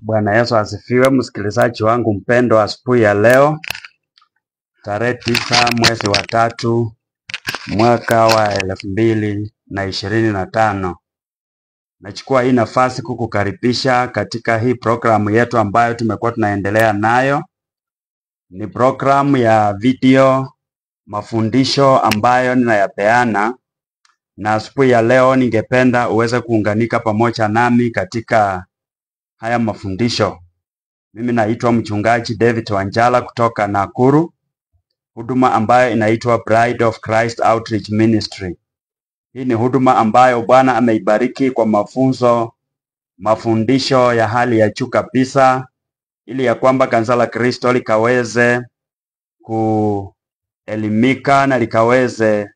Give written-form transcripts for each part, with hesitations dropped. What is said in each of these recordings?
Bwana Yesu asifiwe. Msikilizaji wangu mpendwa, asubuhi ya leo tarehe 9 mwezi wa 3 mwaka wa 2025, nachukua hii nafasi kukukaribisha katika hii programu yetu ambayo tumekuwa tunaendelea nayo. Ni programu ya video mafundisho ambayo ninayapeana, na asubuhi ya leo ningependa uweze kuunganika pamoja nami katika haya mafundisho. Mimi naitwa mchungaji David Wanjala kutoka Nakuru, huduma ambayo inaitwa Bride of Christ Outreach Ministry. Hii ni huduma ambayo Bwana ameibariki kwa mafundisho ya hali ya juu kabisa, ili ya kwamba kanisa la Kristo likaweze kuelimika na likaweze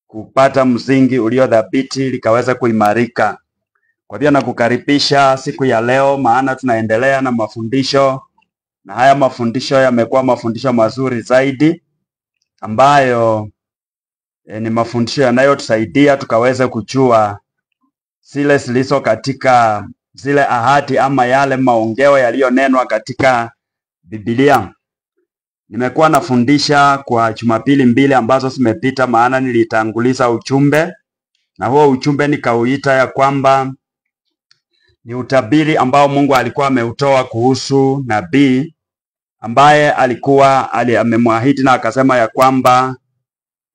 kupata msingi ulio dhabiti, likaweze kuimarika. Kwa hivyo nakukaribisha siku ya leo, maana tunaendelea na mafundisho, na haya mafundisho yamekuwa mafundisho mazuri zaidi ambayo ni mafundisho yanayotusaidia tukaweze kujua zile zilizo katika zile ahadi ama yale maongeo yaliyonenwa katika Biblia. Nimekuwa nafundisha kwa Jumapili 2 ambazo zimepita, maana nilitanguliza ujumbe, na huo ujumbe nikauita ya kwamba ni utabiri ambao Mungu alikuwa ameutoa kuhusu nabii ambaye alikuwa amemwahidi na akasema ya kwamba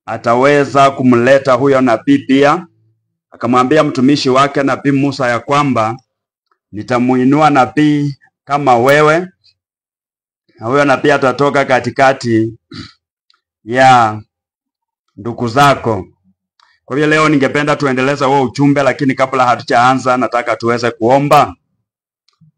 ataweza kumleta huyo nabii pia. Akamwambia mtumishi wake nabii Musa ya kwamba nitamuinua nabii kama wewe, na huyo nabii atatoka katikati ya ndugu zako. Kwa hiyo leo ningependa tuendeleza huo ujumbe, lakini kabla hatujaanza nataka tuweze kuomba.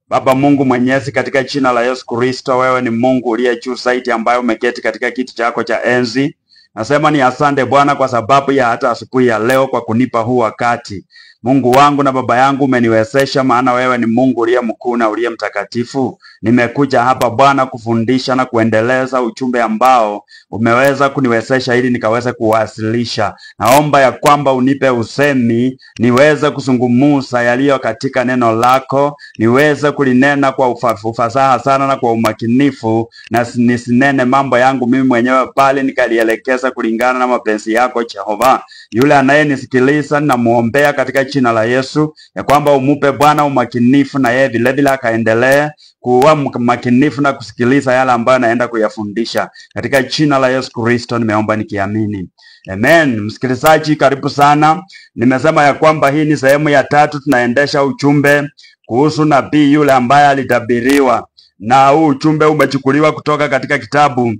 Baba Mungu Mwenyezi, katika jina la Yesu Kristo, wewe ni Mungu uliye juu zaidi ambaye umeketi katika kiti chako cha enzi. Nasema ni asante Bwana kwa sababu ya hata asubuhi ya leo kwa kunipa huu wakati. Mungu wangu na baba yangu, umeniwezesha, maana wewe ni Mungu uliye mkuu na uliye mtakatifu. Nimekuja hapa Bwana kufundisha na kuendeleza ujumbe ambao umeweza kuniwezesha ili nikaweze kuwasilisha. Naomba ya kwamba unipe usemi, niweze kuzungumza yaliyo katika neno lako, niweze kulinena kwa ufasaha sana na kwa umakinifu, na nisinene mambo yangu mimi mwenyewe, bali nikalielekeza kulingana na mapenzi yako Jehova. Yule anayenisikiliza ninamuombea katika jina la Yesu ya kwamba umupe Bwana umakinifu, na yeye vile vile akaendelee kuwa makinifu na kusikiliza yale ambayo naenda kuyafundisha. Katika jina la Yesu Kristo nimeomba nikiamini. Amen. Msikilizaji, karibu sana. Nimesema ya kwamba hii ni sehemu ya 3, tunaendesha ujumbe kuhusu nabii yule ambaye alitabiriwa, na huu ujumbe umechukuliwa kutoka katika kitabu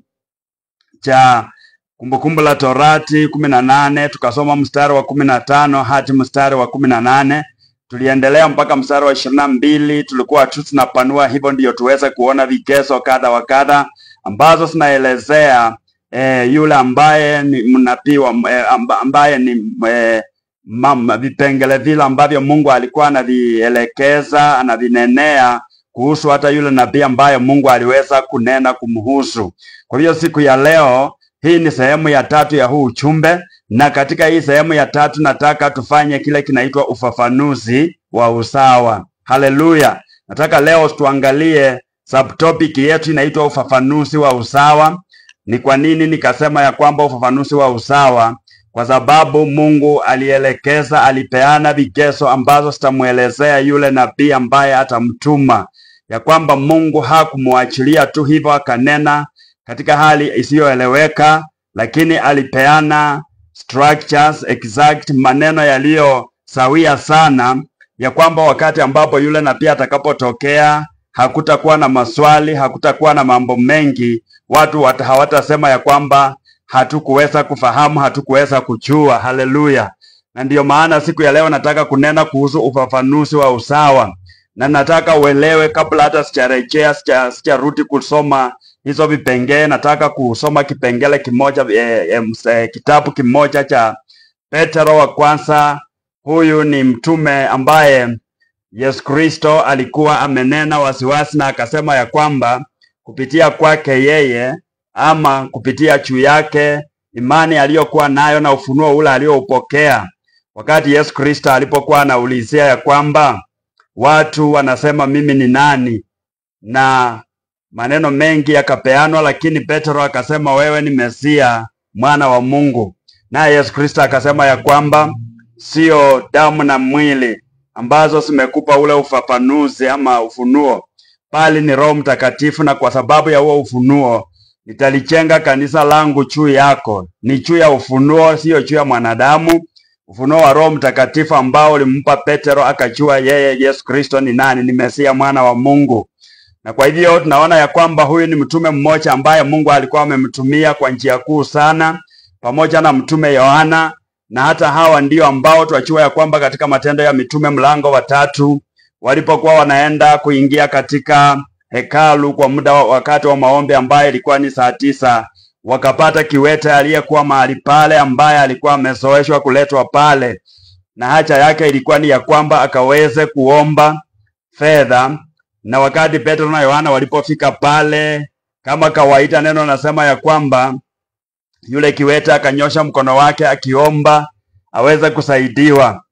cha Kumbukumbu la Torati 18, tukasoma mstari wa 15 hadi mstari wa 18. Tuliendelea mpaka mstari wa 22, tulikuwa tunapanua hivyo ndio tuweze kuona vigezo kadha wa kadha ambazo zinaelezea yule ambaye ni mnabii ambaye ni vipengele vile ambavyo Mungu alikuwa anavielekeza, anavinenea kuhusu hata yule nabii ambaye Mungu aliweza kunena kumhusu. Kwa hiyo siku ya leo hii ni sehemu ya 3 ya huu ujumbe, na katika hii sehemu ya 3 nataka tufanye kile kinaitwa ufafanuzi wa usawa. Haleluya. Nataka leo tuangalie subtopic yetu inaitwa ufafanuzi wa usawa. Ni kwa nini nikasema ya kwamba ufafanuzi wa usawa? Kwa sababu Mungu alielekeza, alipeana vigezo ambazo zitamuelezea yule nabii ambaye atamtuma, ya kwamba Mungu hakumwachilia tu hivyo akanena katika hali isiyoeleweka, lakini alipeana structures exact, maneno yaliyo sawia sana, ya kwamba wakati ambapo yule nabii atakapotokea hakutakuwa na maswali, hakutakuwa na mambo mengi. Watu hawatasema ya kwamba hatukuweza kufahamu, hatukuweza kujua. Haleluya. Na ndiyo maana siku ya leo nataka kunena kuhusu ufafanuzi wa usawa, na nataka uelewe kabla hata sijarudi kusoma hizo vipengele. Nataka kusoma kipengele kimoja, kitabu kimoja cha Petro wa kwanza. Huyu ni mtume ambaye Yesu Kristo alikuwa amenena wasiwasi, na akasema ya kwamba kupitia kwake yeye ama kupitia juu yake imani aliyokuwa nayo na ufunuo ule alioupokea wakati Yesu Kristo alipokuwa anaulizia ya kwamba watu wanasema mimi ni nani, na maneno mengi yakapeanwa, lakini Petro akasema wewe ni Mesia, mwana wa Mungu. Na Yesu Kristo akasema ya kwamba sio damu na mwili ambazo zimekupa ule ufafanuzi ama ufunuo, bali ni Roho Mtakatifu, na kwa sababu ya huo ufunuo nitalijenga kanisa langu juu yako. Ni juu ya ufunuo, sio juu ya mwanadamu. Ufunuo wa Roho Mtakatifu ambao ulimpa Petro akajua yeye Yesu Kristo ni nani, ni Mesia, mwana wa Mungu. Na kwa hivyo tunaona ya kwamba huyu ni mtume mmoja ambaye Mungu alikuwa amemtumia kwa njia kuu sana, pamoja na mtume Yohana. Na hata hawa ndio ambao tunajua ya kwamba katika Matendo ya Mitume mlango wa 3 walipokuwa wanaenda kuingia katika hekalu kwa muda wakati wa maombi ambaye ilikuwa ni saa 9, wakapata kiwete aliyekuwa mahali pale ambaye alikuwa amezoeshwa kuletwa pale, na haja yake ilikuwa ni ya kwamba akaweze kuomba fedha. Na wakati Petro na Yohana walipofika pale, kama kawaida, neno nasema ya kwamba yule kiwete akanyosha mkono wake akiomba aweze kusaidiwa,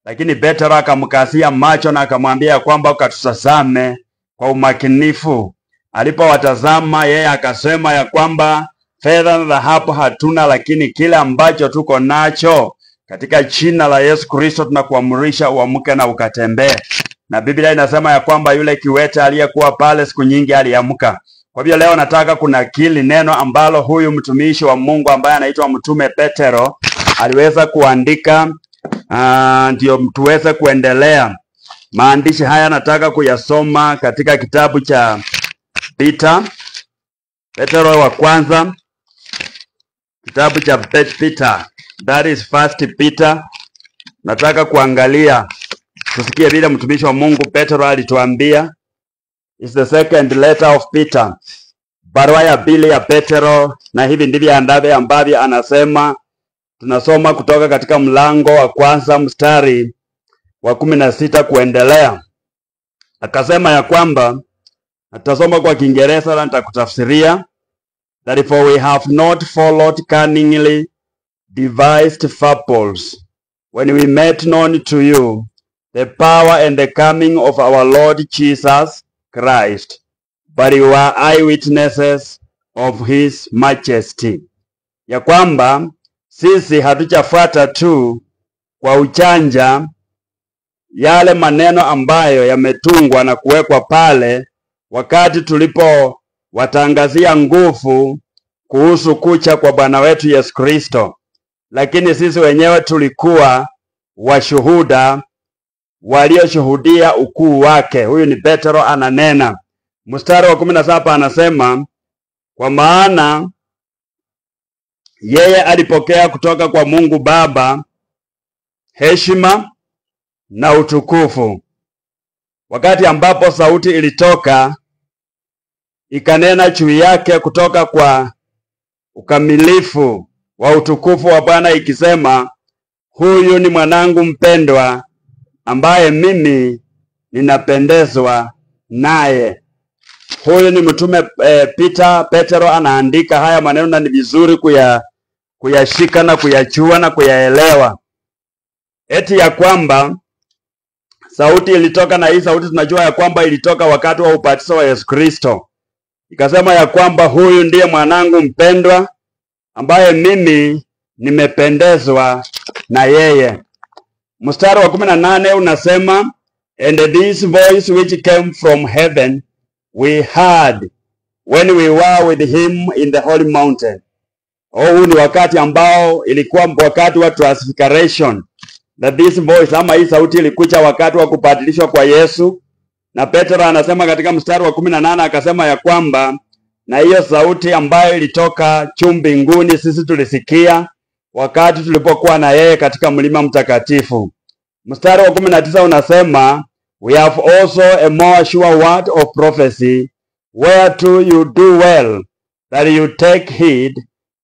lakini Petro akamkazia macho na akamwambia ya kwamba ukatutazame kwa umakinifu. Alipowatazama yeye akasema ya kwamba fedha na dhahabu hatuna, lakini kile ambacho tuko nacho katika jina la Yesu Kristo tunakuamrisha uamke na ukatembee. Na Biblia inasema ya kwamba yule kiwete aliyekuwa pale siku nyingi aliamka. Kwa hivyo leo nataka kunakili neno ambalo huyu mtumishi wa Mungu ambaye anaitwa mtume Petro aliweza kuandika, ndio tuweze kuendelea. Maandishi haya nataka kuyasoma katika kitabu cha Petro wa kwanza, kitabu cha Peter, that is First Peter. Nataka kuangalia, tusikie vile mtumishi wa Mungu Petro alituambia. It's the second letter of Peter, barua ya pili ya Petro, na hivi ndivyo ambavyo anasema. Tunasoma kutoka katika mlango wa kwanza mstari wa 16 kuendelea. Akasema ya kwamba, atasoma kwa Kiingereza na nitakutafsiria. Therefore we have not followed cunningly devised fables when we made known to you the power and the coming of our Lord Jesus Christ, but you are eyewitnesses of his majesty. Ya kwamba sisi hatujafuata tu kwa ujanja yale maneno ambayo yametungwa na kuwekwa pale wakati tulipo watangazia nguvu kuhusu kucha kwa Bwana wetu Yesu Kristo, lakini sisi wenyewe tulikuwa washuhuda walioshuhudia ukuu wake. Huyu ni Petro ananena. Mstari wa 17 anasema, kwa maana yeye alipokea kutoka kwa Mungu Baba heshima na utukufu, wakati ambapo sauti ilitoka ikanena juu yake kutoka kwa ukamilifu wa utukufu wa Bwana ikisema, huyu ni mwanangu mpendwa ambaye mimi ninapendezwa naye. Huyu ni mtume Petro anaandika haya maneno, na ni vizuri kuyashika na kuyachua na kuyaelewa. Eti ya kwamba sauti ilitoka, na hii sauti tunajua ya kwamba ilitoka wakati wa ubatizo wa Yesu Kristo. Ikasema ya kwamba huyu ndiye mwanangu mpendwa ambaye mimi nimependezwa na yeye. Mstari wa 18 unasema, and this voice which came from heaven we heard when we were with him in the holy mountain. Huu ni wakati ambao ilikuwa wakati wa transfiguration. That this voice ama hii sauti ilikuja wakati wa kubadilishwa kwa Yesu. Na Petro anasema katika mstari wa 18 akasema ya kwamba, na hiyo sauti ambayo ilitoka juu mbinguni sisi tulisikia wakati tulipokuwa na yeye katika mlima mtakatifu. Mstari wa 19 unasema, we have also a more sure word of prophecy, whereto you do well that you take heed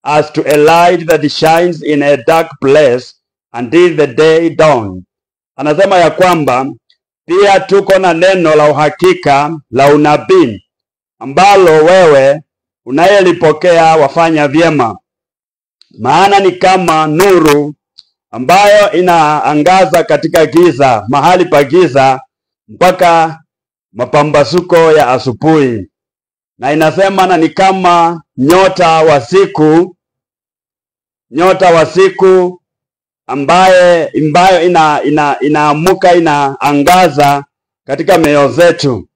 as to a light that shines in a dark place until the day dawn. Anasema ya kwamba pia tuko na neno la uhakika la unabii ambalo wewe unayelipokea wafanya vyema, maana ni kama nuru ambayo inaangaza katika giza, mahali pa giza, mpaka mapambazuko ya asubuhi, na inasema na ni kama nyota wa siku ambayo inaamuka inaangaza katika mioyo zetu.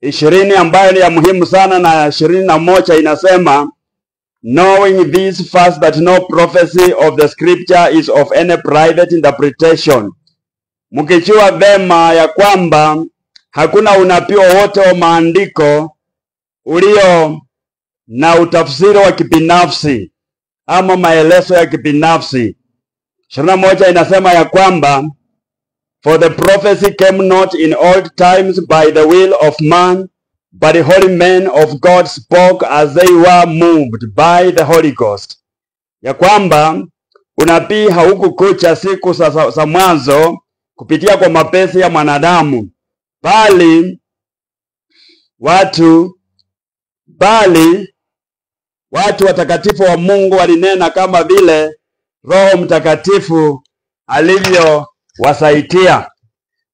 20 ambayo ni ya muhimu sana, na 21 inasema, knowing this first, that no prophecy of the scripture is of any private interpretation. Mkijua vema ya kwamba hakuna unabii wote wa maandiko ulio na utafsiri wa kibinafsi ama maelezo ya kibinafsi. 21 inasema ya kwamba, for the prophecy came not in old times by the will of man, but the holy men of God spoke as they were moved by the Holy Ghost. Ya kwamba unabii haukukucha siku za mwanzo kupitia kwa mapenzi ya mwanadamu, bali watu watakatifu wa Mungu walinena kama vile Roho Mtakatifu alivyowasaidia.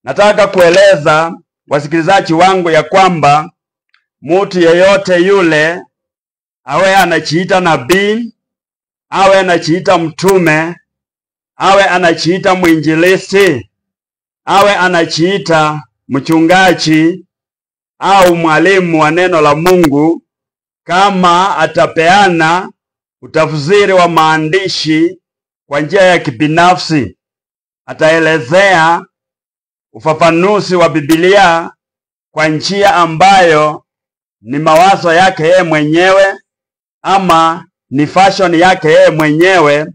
Nataka kueleza wasikilizaji wangu ya kwamba mtu yeyote yule, awe anajiita nabii, awe anajiita mtume, awe anajiita mwinjilisti, awe anajiita mchungaji au mwalimu wa neno la Mungu, kama atapeana utafsiri wa maandishi kwa njia ya kibinafsi, ataelezea ufafanuzi wa Biblia kwa njia ambayo ni mawazo yake yeye mwenyewe ama ni fashion yake yeye mwenyewe,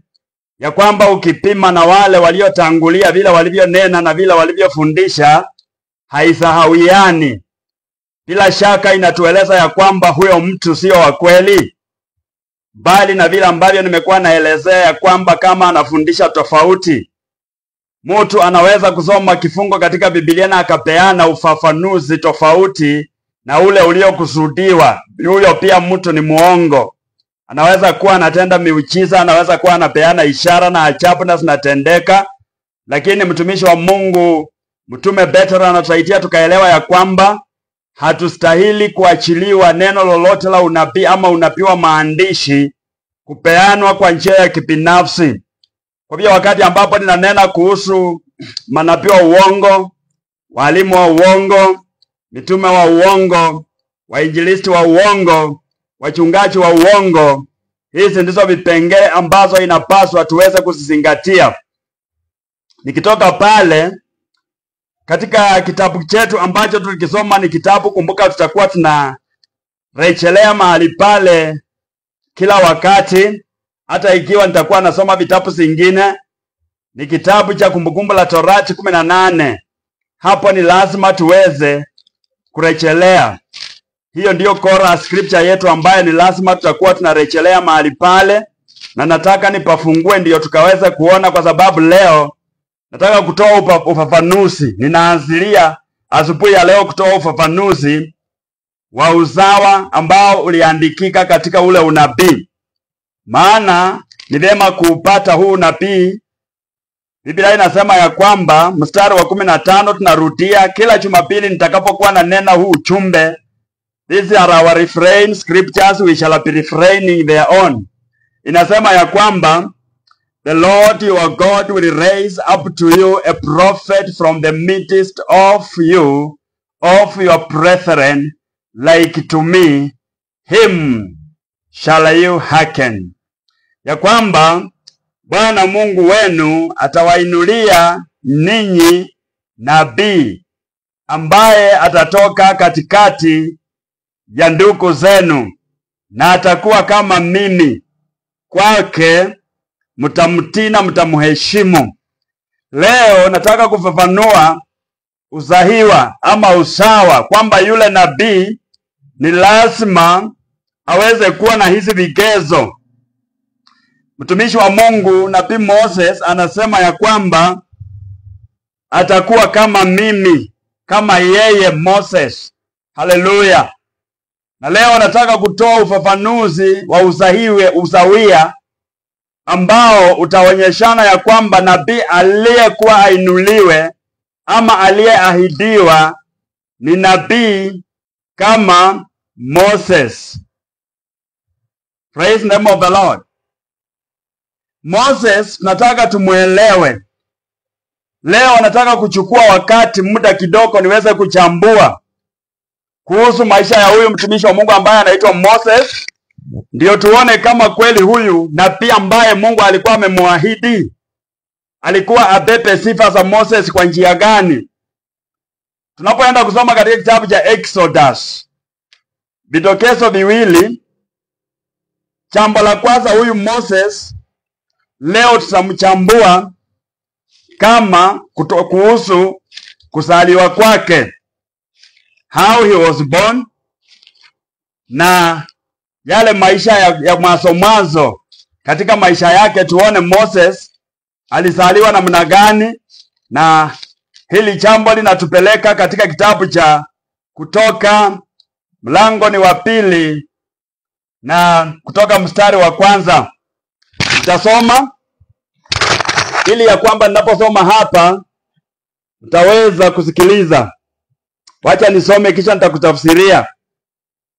ya kwamba ukipima na wale waliotangulia vile walivyonena na vile walivyofundisha, haisahawiani. Bila shaka inatueleza ya kwamba huyo mtu sio wa kweli, bali na vile ambavyo nimekuwa naelezea ya kwamba kama anafundisha tofauti, mtu anaweza kusoma kifungo katika Biblia na akapeana ufafanuzi tofauti na ule uliokusudiwa. Huyo pia mtu ni muongo. Anaweza kuwa anatenda miujiza, anaweza kuwa anapeana ishara na ajabu na zinatendeka, lakini mtumishi wa Mungu Mtume Petro anatusaidia tukaelewa ya kwamba hatustahili kuachiliwa neno lolote la unabii ama unabii wa maandishi kupeanwa kwa njia ya kibinafsi. Kwa hivyo wakati ambapo ninanena kuhusu manabii wa uongo, walimu wa uongo, mitume wa uongo, wainjilisti wa uongo, wachungaji wa uongo, hizi ndizo vipengele ambazo inapaswa tuweze kuzizingatia. Nikitoka pale katika kitabu chetu ambacho tulikisoma, ni kitabu, kumbuka tutakuwa tunarejelea mahali pale kila wakati, hata ikiwa nitakuwa nasoma vitabu zingine. Ni kitabu cha Kumbukumbu la Torati 18. Hapo ni lazima tuweze kurejelea. Hiyo ndiyo core scripture yetu ambayo ni lazima tutakuwa tunarejelea mahali pale, na nataka nipafungue ndio tukaweze kuona, kwa sababu leo nataka kutoa ufafanuzi. Ninaanzilia asubuhi ya leo kutoa ufafanuzi wa uzawa ambao uliandikika katika ule unabii. Maana ni vyema kuupata huu unabii. Biblia inasema ya kwamba mstari wa 15, tunarudia kila Jumapili nitakapokuwa na nena huu ujumbe. These are our refrain scriptures, we shall be refraining their own. Inasema ya kwamba the Lord your God will raise up to you a prophet from the midst of you, of your brethren, like to me, him shall you hearken. Ya kwamba Bwana Mungu wenu atawainulia ninyi nabii ambaye atatoka katikati ya ndugu zenu, na atakuwa kama mimi. Kwake mtamtii na mtamheshimu. Leo nataka kufafanua uzahiwa ama usawa, kwamba yule nabii ni lazima aweze kuwa na hizi vigezo. Mtumishi wa Mungu Nabii Moses anasema ya kwamba atakuwa kama mimi, kama yeye Moses. Haleluya. Na leo nataka kutoa ufafanuzi wa uzawia ambao utaonyeshana ya kwamba nabii aliyekuwa ainuliwe ama aliyeahidiwa ni nabii kama Moses. Praise the name of the Lord. Moses nataka tumuelewe. Leo nataka kuchukua wakati muda kidogo niweze kuchambua kuhusu maisha ya huyu mtumishi wa Mungu ambaye anaitwa Moses. Ndio tuone kama kweli huyu nabii ambaye Mungu alikuwa amemwahidi alikuwa abebe sifa za Moses kwa njia gani. Tunapoenda kusoma katika kitabu cha Exodus, vidokezo viwili. Jambo la kwanza, huyu Moses leo tutamchambua kama kuhusu kuzaliwa kwake, how he was born, na yale maisha ya mwanzo katika maisha yake. Tuone Moses alizaliwa namna gani, na hili jambo linatupeleka katika kitabu cha Kutoka mlango ni wa 2 na kutoka mstari wa 1. Nitasoma ili ya kwamba ninaposoma hapa utaweza kusikiliza. Wacha nisome kisha nitakutafsiria.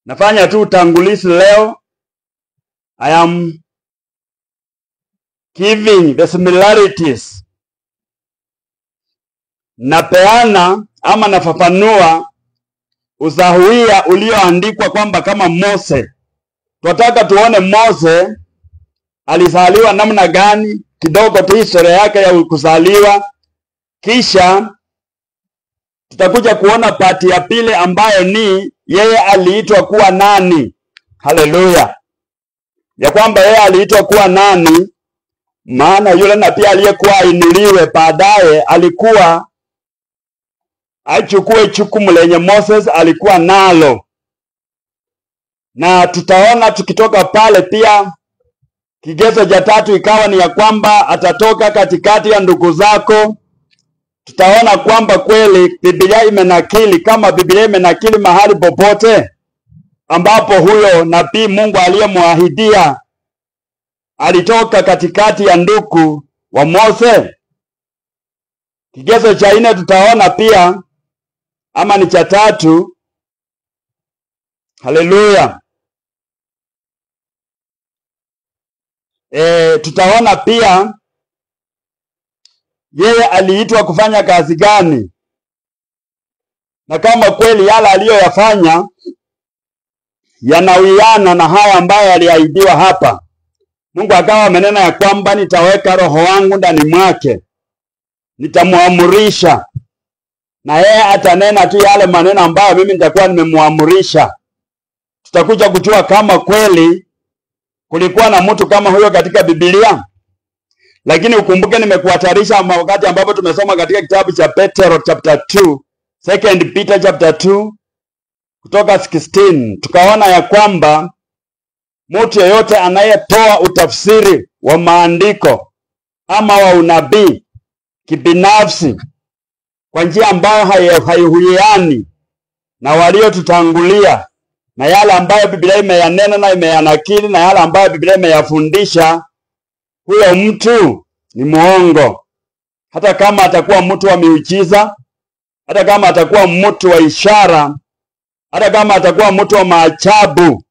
Nafanya tu utangulizi leo. I am giving the similarities. Napeana ama nafafanua usahawia ulioandikwa kwamba kama Mose. Tunataka tuone Mose alizaliwa namna gani, kidogo tu historia yake ya kuzaliwa. Kisha tutakuja kuona pati ya pili ambayo ni yeye aliitwa kuwa nani. Haleluya. Ya kwamba yeye aliitwa kuwa nani, maana yule nabii aliyekuwa ainuliwe baadaye alikuwa achukue jukumu lenye Moses alikuwa nalo. Na tutaona tukitoka pale pia kigezo cha 3 ikawa ni ya kwamba atatoka katikati ya ndugu zako. Tutaona kwamba kweli Biblia imenakili, kama Biblia imenakili mahali popote ambapo huyo nabii Mungu aliyemwahidia alitoka katikati ya ndugu wa Mose. Kigezo cha 4 tutaona pia, ama ni cha 3. Haleluya. Tutaona pia yeye aliitwa kufanya kazi gani, na kama kweli yale aliyoyafanya yanawiana na haya ambayo aliahidiwa hapa. Mungu akawa amenena ya kwamba nitaweka roho wangu ndani mwake, nitamuamurisha, na yeye atanena tu yale maneno ambayo mimi nitakuwa nimemuamurisha. Tutakuja kujua kama kweli kulikuwa na mtu kama huyo katika Biblia. Lakini ukumbuke nimekuhatarisha wakati ambapo tumesoma katika kitabu cha Petro chapter 2, 2 Peter chapter 2 kutoka 16. Tukaona ya kwamba mtu yeyote anayetoa utafsiri wa maandiko ama wa unabii kibinafsi kwa njia ambayo haihuiani na waliotutangulia na yale ambayo Biblia imeyanena na imeyanakili na yale ambayo Biblia imeyafundisha, huyo mtu ni muongo. Hata kama atakuwa mtu wa miujiza, hata kama atakuwa mtu wa ishara, hata kama atakuwa mtu wa maajabu,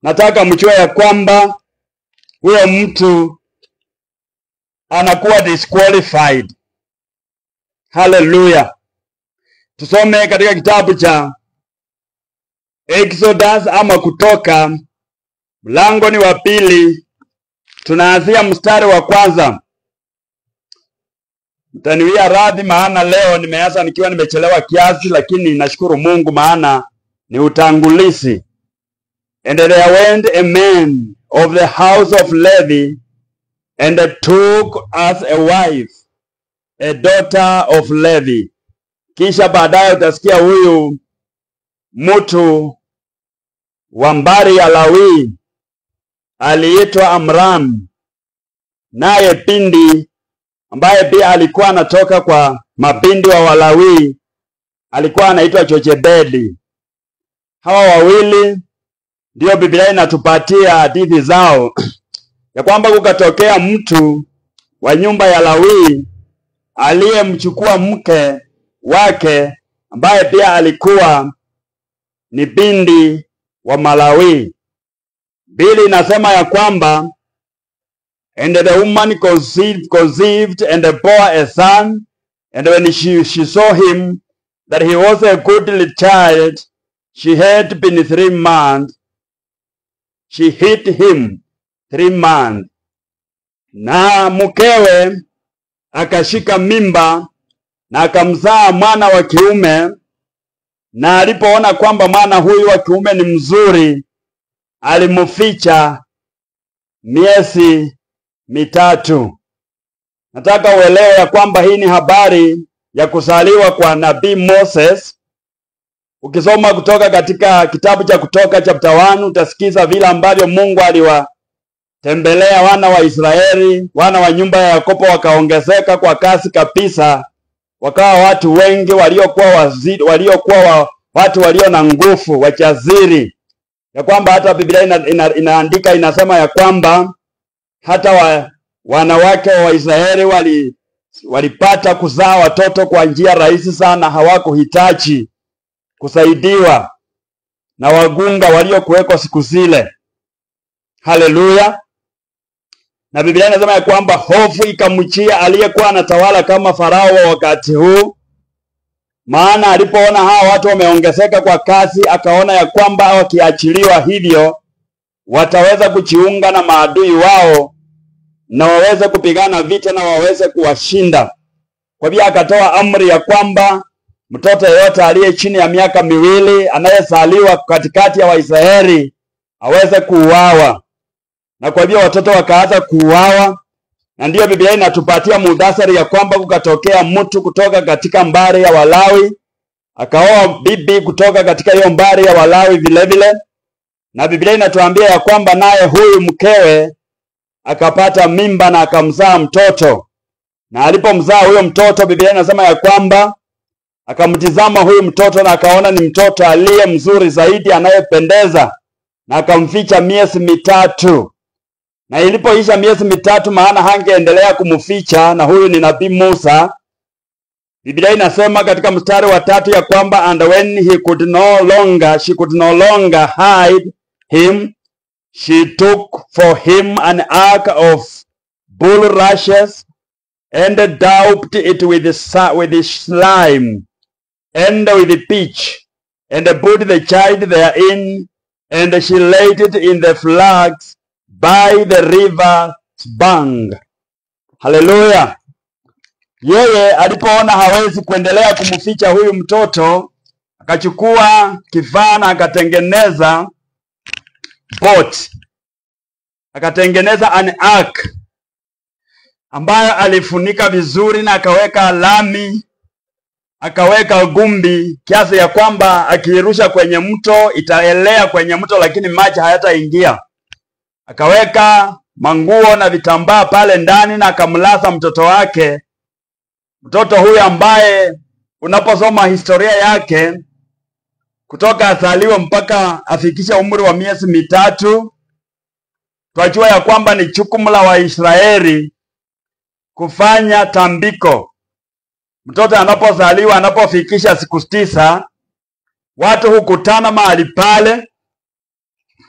nataka mjue ya kwamba huyo mtu anakuwa disqualified. Hallelujah. Tusome katika kitabu cha Exodus ama Kutoka mlango ni wa 2. Tunaanzia mstari wa 1. Mtaniwia radhi maana leo nimeanza nikiwa nimechelewa kiasi, lakini nashukuru Mungu maana ni utangulizi. And there went a man of the house of Levi, and took as a wife a daughter of Levi. Kisha baadaye utasikia huyu mtu wa mbari ya Lawi aliitwa Amram, naye pindi ambaye pia alikuwa anatoka kwa mabindi wa Walawi alikuwa anaitwa Jochebedi. Hawa wawili ndio Biblia inatupatia hadithi zao ya kwamba kukatokea mtu wa nyumba ya Lawi aliyemchukua mke wake ambaye pia alikuwa ni binti wa Malawi. Biblia inasema ya kwamba and the woman conceived and bore a son, and when she saw him that he was a goodly child, she had been 3 months. She hid him 3 months. Na mkewe akashika mimba na akamzaa mwana wa kiume, na alipoona kwamba mwana huyu wa kiume ni mzuri, alimficha miezi 3. Nataka uelewe ya kwamba hii ni habari ya kuzaliwa kwa nabii Moses. Ukisoma kutoka katika kitabu cha Kutoka chapter 1 utasikiza vile ambavyo Mungu aliwatembelea wana wa Israeli, wana wa nyumba ya Yakobo wakaongezeka kwa kasi kabisa, wakawa watu wengi waliokuwa watu walio na nguvu, wajasiri, ya kwamba hata Biblia inaandika inasema ya kwamba hata wanawake wa Israeli walipata kuzaa watoto kwa njia rahisi sana, hawakuhitaji kusaidiwa na wagunga waliokuweko siku zile. Haleluya. Na Biblia inasema ya kwamba hofu ikamjia aliyekuwa anatawala kama Farao wa wakati huu, maana alipoona hawa watu wameongezeka kwa kasi, akaona ya kwamba wakiachiliwa hivyo wataweza kujiunga na maadui wao na waweze kupigana vita na waweze kuwashinda. Kwa hivyo akatoa amri ya kwamba mtoto yeyote aliye chini ya miaka 2 anayezaliwa katikati ya Waisraeli aweze kuuawa. Na kwa hivyo watoto wakaanza kuuawa, na ndiyo Biblia inatupatia muhtasari ya kwamba kukatokea mtu kutoka katika mbari ya Walawi, akaoa bibi kutoka katika hiyo mbari ya Walawi vile. Na Biblia inatuambia ya kwamba naye huyu mkewe akapata mimba na akamzaa mtoto. Na alipomzaa huyo mtoto, Biblia inasema ya kwamba akamtizama huyu mtoto na akaona ni mtoto aliye mzuri zaidi, anayependeza, na akamficha miezi 3. Na ilipoisha miezi 3, maana hangeendelea kumficha, na huyu ni nabii Musa, Biblia inasema katika mstari wa 3 ya kwamba and when she could no longer hide him, she took for him an ark of bulrushes and daubed it with slime and with pitch, and put the child therein, and she laid it in the flags by the river's bank. Hallelujah. Yeye alipoona hawezi kuendelea kumficha huyu mtoto, akachukua kifaa na akatengeneza boat, akatengeneza an ark ambayo alifunika vizuri, na akaweka lami, akaweka gumbi, kiasi ya kwamba akirusha kwenye mto itaelea kwenye mto, lakini maji hayataingia. Akaweka manguo na vitambaa pale ndani, na akamlaza mtoto wake. Mtoto huyu ambaye unaposoma historia yake kutoka azaliwe mpaka afikisha umri wa miezi 3, twajua ya kwamba ni jukumu la Waisraeli kufanya tambiko. Mtoto anapozaliwa, anapofikisha siku 9, watu hukutana mahali pale,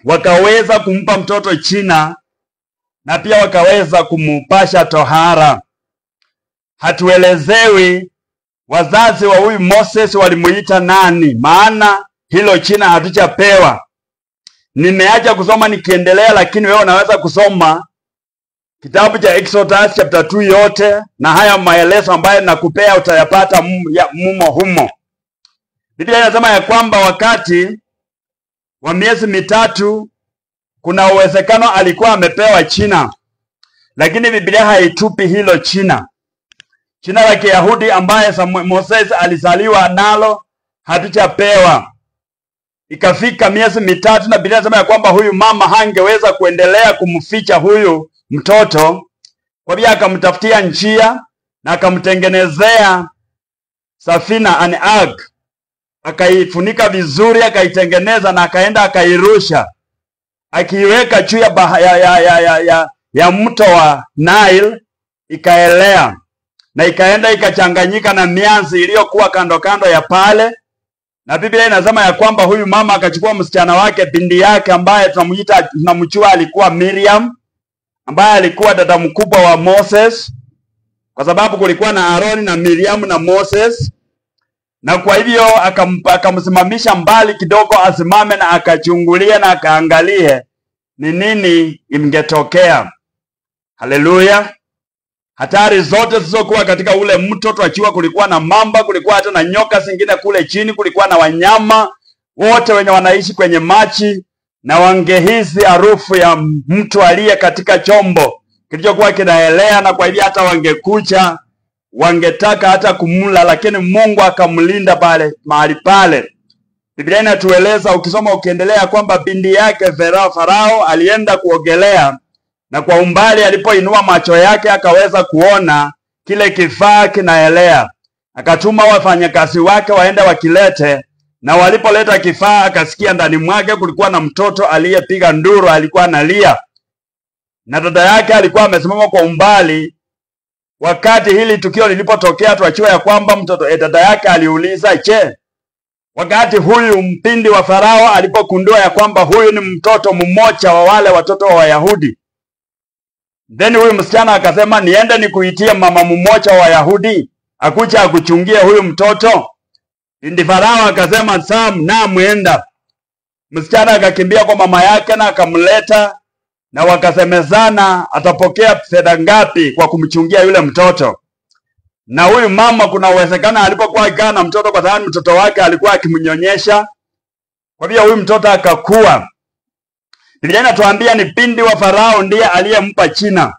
wakaweza kumpa mtoto jina, na pia wakaweza kumupasha tohara. Hatuelezewi wazazi wa huyu Moses walimuita nani, maana hilo jina hatujapewa. Nimeacha kusoma nikiendelea, lakini wewe unaweza kusoma kitabu cha Exodus chapter 2 yote, na haya maelezo ambayo nakupea utayapata humo. Biblia inasema ya kwamba wakati wa miezi 3 kuna uwezekano alikuwa amepewa jina, lakini Biblia haitupi hilo jina. Jina la Kiyahudi ambaye Moses alizaliwa nalo hatujapewa. Ikafika miezi 3, na Biblia inasema ya kwamba huyu mama hangeweza kuendelea kumficha huyu mtoto. Kwa hivyo akamtafutia njia na akamtengenezea safina, an ark, akaifunika vizuri, akaitengeneza na akaenda akairusha, akiiweka juu ya mto wa Nile, ikaelea. na ikaenda ikachanganyika na mianzi iliyokuwa kando kando ya pale. Na Biblia inasema ya kwamba huyu mama akachukua msichana wake, binti yake ambaye tunamjua alikuwa Miriam, ambaye alikuwa dada mkubwa wa Moses, kwa sababu kulikuwa na Aaron na Miriam na Moses. Na kwa hivyo akamsimamisha mbali kidogo asimame na akachungulia na akaangalie ni nini ingetokea. Haleluya. Hatari zote zilizokuwa katika ule mto, tuachiwa kulikuwa na mamba, kulikuwa hata na nyoka zingine kule chini, kulikuwa na wanyama wote wenye wanaishi kwenye maji, na wangehisi harufu ya mtu aliye katika chombo kilichokuwa kinaelea, na kwa hivyo hata wangekucha, wangetaka hata kumula, lakini Mungu akamlinda pale mahali pale. Biblia inatueleza ukisoma ukiendelea kwamba binti yake Farao alienda kuogelea, na kwa umbali alipoinua macho yake akaweza kuona kile kifaa kinaelea. Akatuma wafanyakazi wake waende wakilete, na walipoleta kifaa akasikia ndani mwake kulikuwa na mtoto aliyepiga nduru, alikuwa analia. Na dada yake alikuwa amesimama kwa umbali. Wakati hili tukio lilipotokea, tuachiwa ya kwamba dada yake aliuliza, "Je, wakati huyu mpindi wa Farao alipokundua ya kwamba huyu ni mtoto mmoja wa wale watoto wa Wayahudi?" Then huyu msichana akasema, "Niende nikuitie mama mmoja wa Wayahudi akuja akuchungie huyu mtoto." Binti Farao akasema, "Sam, na muenda." Msichana akakimbia kwa mama yake na akamleta, na wakasemezana atapokea fedha ngapi kwa kumchungia yule mtoto. Na huyu mama kuna uwezekano alipokuwa akikaa na mtoto, kwa sababu mtoto wake alikuwa akimnyonyesha, kwa hivyo huyu mtoto akakua. Biblia inatuambia ni binti wa Farao ndiye aliyempa jina.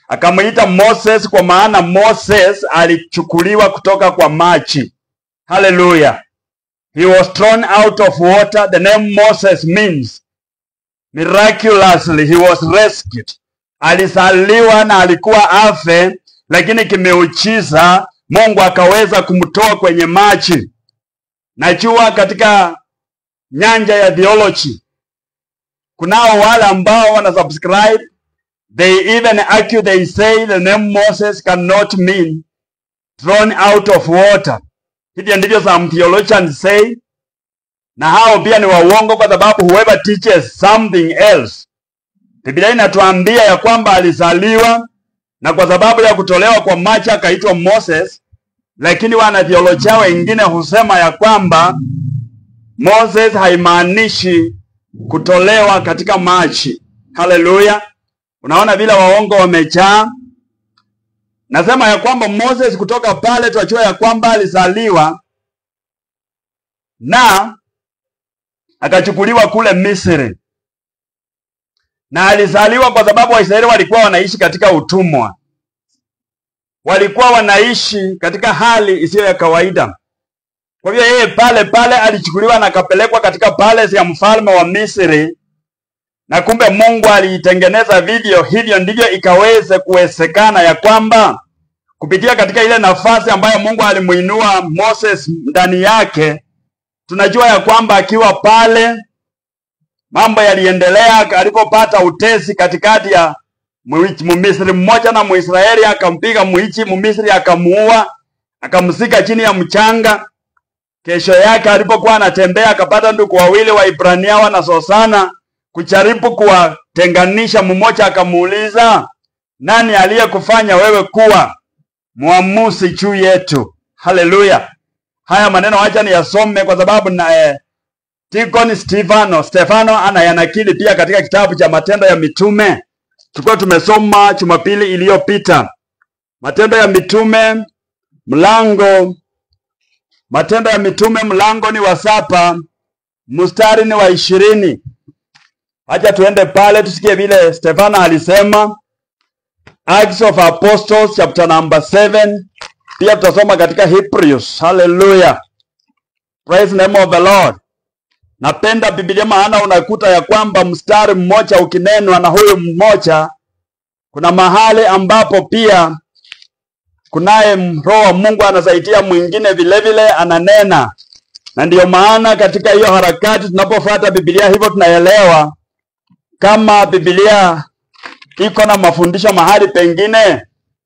Akamuita Moses, kwa maana Moses alichukuliwa kutoka kwa maji. Hallelujah. He was thrown out of water. The name Moses means miraculously he was rescued. Alisaliwa na alikuwa afe, lakini kimeujiza Mungu akaweza kumtoa kwenye maji. Najua katika nyanja ya theology kunao wale ambao wana subscribe, they even argue, they say the name Moses cannot mean thrown out of water. Hivyo ndivyo some theologians say, na hao pia ni waongo, kwa sababu whoever teaches something else. Biblia inatuambia ya kwamba alizaliwa, na kwa sababu ya kutolewa kwa maji akaitwa Moses, lakini wana theolojia wengine husema ya kwamba Moses haimaanishi kutolewa katika maji. Haleluya. Unaona vile waongo wamejaa. Nasema ya kwamba Moses kutoka pale tuachua ya kwamba alizaliwa na akachukuliwa kule Misri. Na alizaliwa kwa sababu Waisraeli walikuwa wanaishi katika utumwa. Walikuwa wanaishi katika hali isiyo ya kawaida. Kwa hivyo yeye pale alichukuliwa na akapelekwa katika palace ya mfalme wa Misri. Na kumbe Mungu aliitengeneza video, hivyo ndivyo ikaweze kuwezekana ya kwamba kupitia katika ile nafasi ambayo Mungu alimuinua Moses ndani yake, tunajua ya kwamba akiwa pale mambo yaliendelea. Alipopata utesi katikati ya Mmisri mmoja na Mwisraeli, akampiga Mmisri akamuua, akamsika chini ya mchanga. Kesho yake alipokuwa anatembea akapata ndugu wawili wa Ibrania wanasosana, kujaribu kuwatenganisha. Mmoja akamuuliza, "Nani aliyekufanya wewe kuwa muamuzi juu yetu?" Haleluya. Haya maneno acha niyasome kwa sababu na Deacon Stefano anayanakili pia katika kitabu cha Matendo ya Mitume. Tulikuwa tumesoma Jumapili iliyopita. Matendo ya Mitume mlango ni wa 7, mstari ni wa 20. Acha tuende pale tusikie vile Stefano alisema. Acts of Apostles chapter number 7. Pia tutasoma katika Hebrews. Hallelujah. Praise the name of the Lord. Napenda Biblia maana unakuta ya kwamba mstari mmoja ukinenwa na huyu mmoja, kuna mahali ambapo pia kunaye Roho wa Mungu anasaidia mwingine vile vile ananena. Na ndiyo maana katika hiyo harakati tunapofuata Biblia hivyo tunaelewa kama Biblia iko na mafundisho mahali pengine,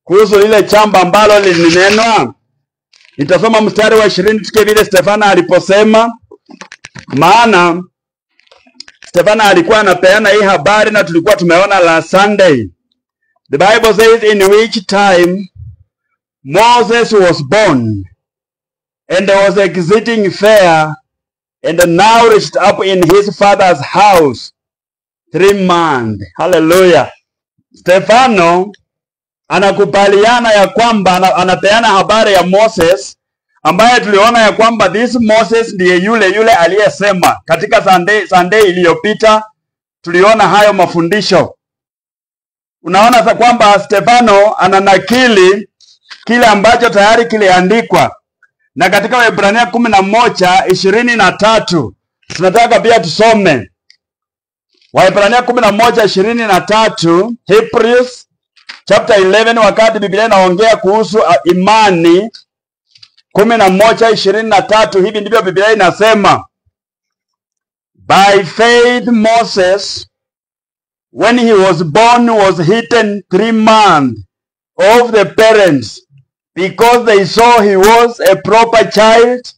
kuhusu lile chamba ambalo lilinenwa. Nitasoma mstari wa 20 tukie vile Stefana aliposema, maana Stefana alikuwa anapeana hii habari na tulikuwa tumeona last Sunday. The Bible says, in which time Moses was born, and was exiting fair, and nourished up in his father's house 3 months. Hallelujah. Stefano anakubaliana ya kwamba anapeana habari ya Moses, ambaye tuliona ya kwamba this Moses ndiye yule aliyesema katika Sunday iliyopita. Tuliona hayo mafundisho. Unaona sa kwamba Stefano ananakili kile ambacho tayari kiliandikwa. Na katika Waebrania 11:23 tunataka pia tusome. Waebrania 11:23, Hebrews chapter 11, wakati Biblia inaongea kuhusu imani. 11:23, hivi ndivyo Biblia inasema: by faith Moses, when he was born, was hidden 3 months of the parents, because they saw he was a proper child,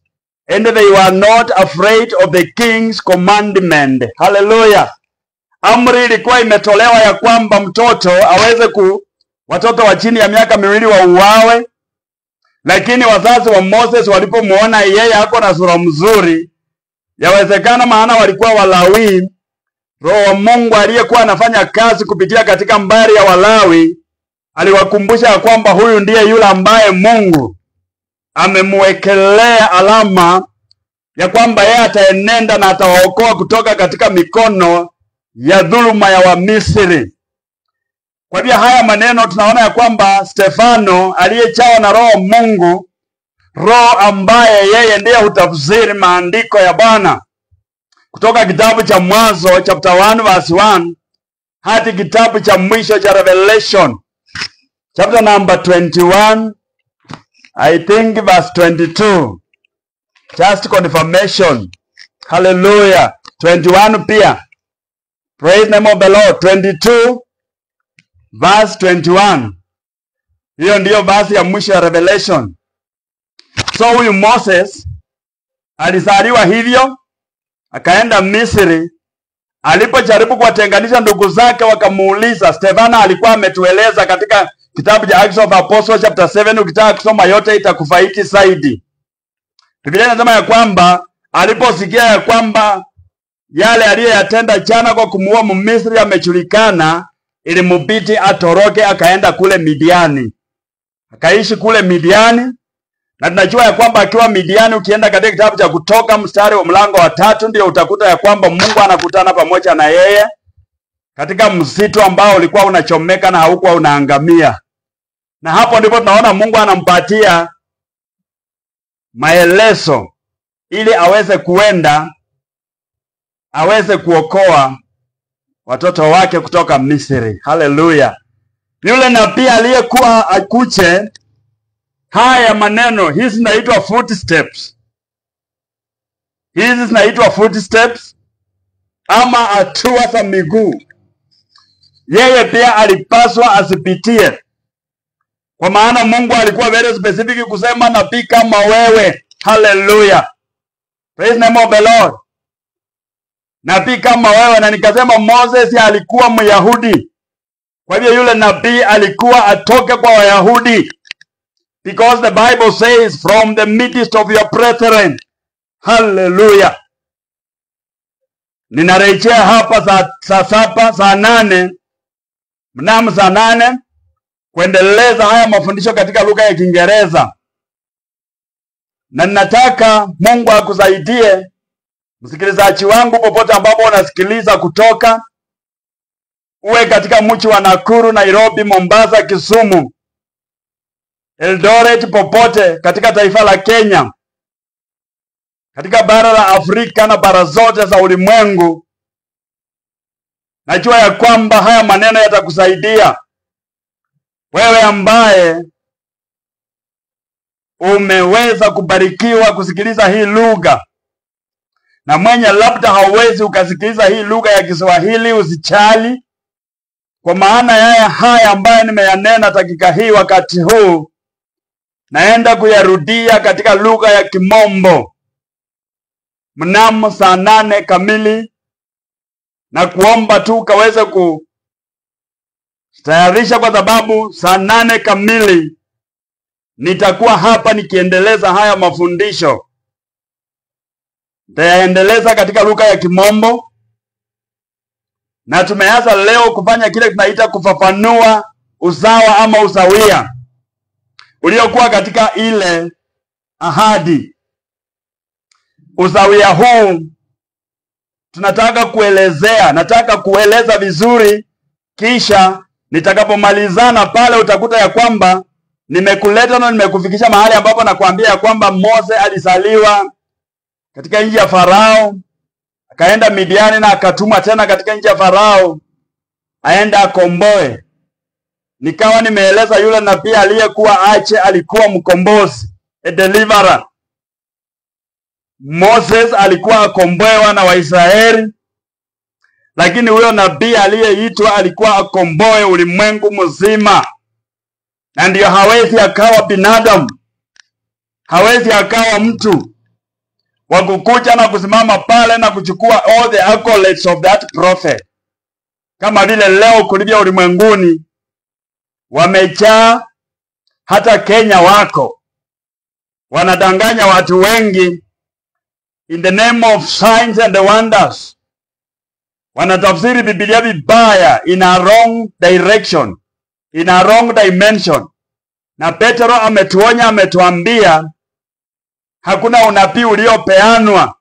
and they were not afraid of the king's commandment. Hallelujah. Amri ilikuwa imetolewa ya kwamba mtoto aweze watoto wa chini ya miaka 2 wauawe. Lakini wazazi wa Moses walipomuona yeye hako na sura mzuri, yawezekana maana walikuwa Walawi, Roho wa Mungu aliyekuwa anafanya kazi kupitia katika mbari ya Walawi aliwakumbusha ya kwamba huyu ndiye yule ambaye Mungu amemwekelea alama ya kwamba yeye ataenenda na atawaokoa kutoka katika mikono ya dhuluma ya Wamisri. Kwa hivyo haya maneno tunaona ya kwamba Stefano aliyechawa na Roho Mungu, Roho ambaye yeye ndiye hutafsiri maandiko ya Bwana, kutoka kitabu cha Mwanzo chapter 1 verse 1 hadi kitabu cha mwisho cha Revelation chapter number 21, I think verse 22. Just confirmation. Hallelujah. 21 pia. Praise the name of the Lord. 22 verse 21. Hiyo ndiyo verse ya mwisho ya Revelation. So huyu Moses alizaliwa hivyo, akaenda Misri. Alipojaribu kuwatenganisha ndugu zake, wakamuuliza. Stefano alikuwa ametueleza katika kitabu cha Acts of Apostles chapter 7, ukitaka kusoma yote itakufaidi zaidi. Biblia inasema ya kwamba aliposikia ya kwamba yale aliyotenda jana kwa kumuua Mmisri yamejulikana, ilimubidi atoroke akaenda kule Midiani. Akaishi kule Midiani, na tunajua ya kwamba akiwa Midiani, ukienda katika kitabu cha Kutoka mstari wa mlango wa 3, ndio utakuta ya kwamba Mungu anakutana pamoja na yeye katika msitu ambao ulikuwa unachomeka na haukuwa unaangamia. Na hapo ndipo tunaona Mungu anampatia maelezo ili aweze kuenda, aweze kuokoa watoto wake kutoka Misri. Hallelujah. Yule nabii aliyekuwa akuche, haya maneno, hizi zinaitwa footsteps. Hizi zinaitwa footsteps ama hatua za miguu. Yeye pia alipaswa asipitie. Kwa maana Mungu alikuwa very specific kusema nabii kama wewe. Hallelujah. Praise the name of the Lord. Nabii kama wewe. Na nikasema Moses alikuwa Myahudi. Kwa hivyo yule nabii alikuwa atoke kwa Wayahudi. Because the Bible says from the midst of your brethren. Hallelujah. Ninarejea hapa saa 7, saa 8. Mnamo saa 8 kuendeleza haya mafundisho katika lugha ya Kiingereza. Na ninataka Mungu akusaidie msikilizaji wangu popote ambapo unasikiliza kutoka, uwe katika mji wa Nakuru, Nairobi, Mombasa, Kisumu, Eldoret, popote katika taifa la Kenya, katika bara la Afrika na bara zote za ulimwengu. Najua ya kwamba haya maneno yatakusaidia wewe ambaye umeweza kubarikiwa kusikiliza hii lugha, na mwenye labda hauwezi ukasikiliza hii lugha ya Kiswahili, usichali. Kwa maana yaya haya ambayo nimeyanena dakika hii wakati huu, naenda kuyarudia katika lugha ya Kimombo mnamo saa 8 kamili, na kuomba tu kaweze kutayarisha, kwa sababu saa 8 kamili nitakuwa hapa nikiendeleza haya mafundisho. Nitayaendeleza katika lugha ya Kimombo, na tumeanza leo kufanya kile tunaita kufafanua usawa ama usawia uliokuwa katika ile ahadi. Usawia huu nataka kueleza vizuri, kisha nitakapomalizana pale utakuta ya kwamba nimekuleta na nimekufikisha mahali ambapo nakwambia ya kwamba Mose alizaliwa katika nchi ya Farao, akaenda Midiani na akatumwa tena katika nchi ya Farao aenda akomboe. Nikawa nimeeleza yule nabii aliyekuwa ache alikuwa mkombozi, a deliverer. Moses alikuwa akomboewa na Waisraeli, lakini huyo nabii aliyeitwa alikuwa akomboe ulimwengu mzima. Na ndio hawezi akawa binadamu, hawezi akawa mtu wa kukuja na kusimama pale na kuchukua all the accolades of that prophet. Kama vile leo kulivyo ulimwenguni wamejaa, hata Kenya wako wanadanganya watu wengi in the name of signs and wonders. Wanatafsiri Biblia vibaya, in a wrong direction, in a wrong dimension. Na Petro ametuonya, ametuambia hakuna unabii uliopeanwa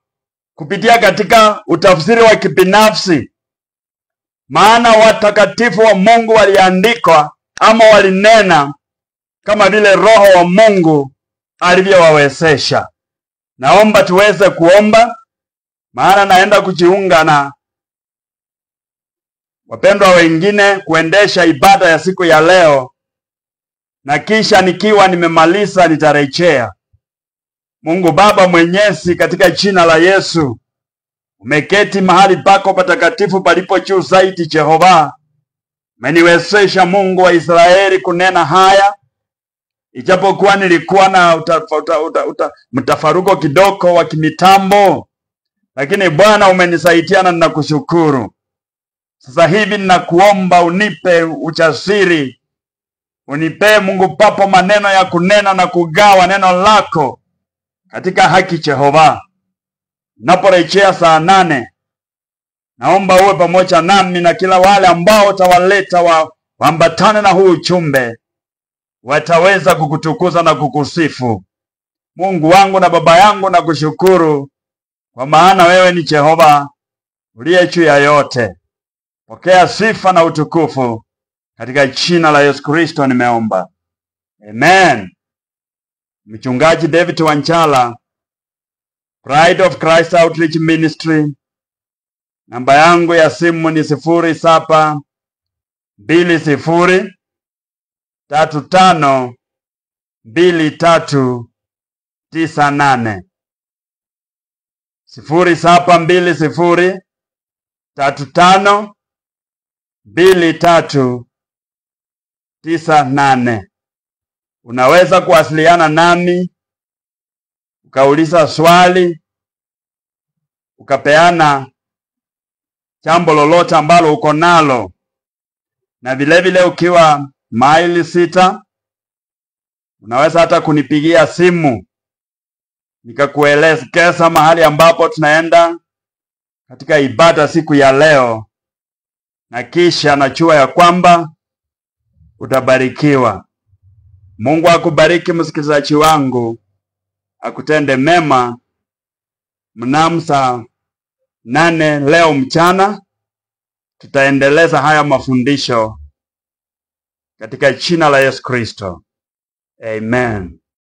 kupitia katika utafsiri wa kibinafsi, maana watakatifu wa Mungu waliandikwa ama walinena kama vile Roho wa Mungu alivyowawezesha. Naomba tuweze kuomba, maana naenda kujiunga na wapendwa wengine kuendesha ibada ya siku ya leo, na kisha nikiwa nimemaliza nitarejea. Mungu Baba Mwenyezi, katika jina la Yesu, umeketi mahali pako patakatifu palipo juu zaidi. Jehova, umeniwezesha Mungu wa Israeli kunena haya, ijapokuwa nilikuwa na mtafaruko kidogo wa kimitambo, lakini Bwana umenisaidia na ninakushukuru. Sasa hivi ninakuomba unipe ujasiri, unipe Mungu Baba maneno ya kunena na kugawa neno lako katika haki. Jehova, naporejea saa 8, naomba uwe pamoja nami na kila wale ambao utawaleta waambatane na huu ujumbe, wataweza kukutukuza na kukusifu. Mungu wangu na Baba yangu, na kushukuru kwa maana wewe ni Jehova uliye juu ya yote. Pokea sifa na utukufu katika jina la Yesu Kristo nimeomba. Amen. Mchungaji David Wanchala, Pride of Christ Outreach Ministry. Namba yangu ya simu ni 0720352398. 0720352398. Unaweza kuwasiliana nami, ukauliza swali, ukapeana jambo lolote ambalo uko nalo. Na vile vile ukiwa maili 6, unaweza hata kunipigia simu nikakuelekeza mahali ambapo tunaenda katika ibada siku ya leo, na kisha najua ya kwamba utabarikiwa. Mungu akubariki msikilizaji wangu, akutende mema. Mnamo saa 8 leo mchana tutaendeleza haya mafundisho katika jina la Yesu Kristo. Amen.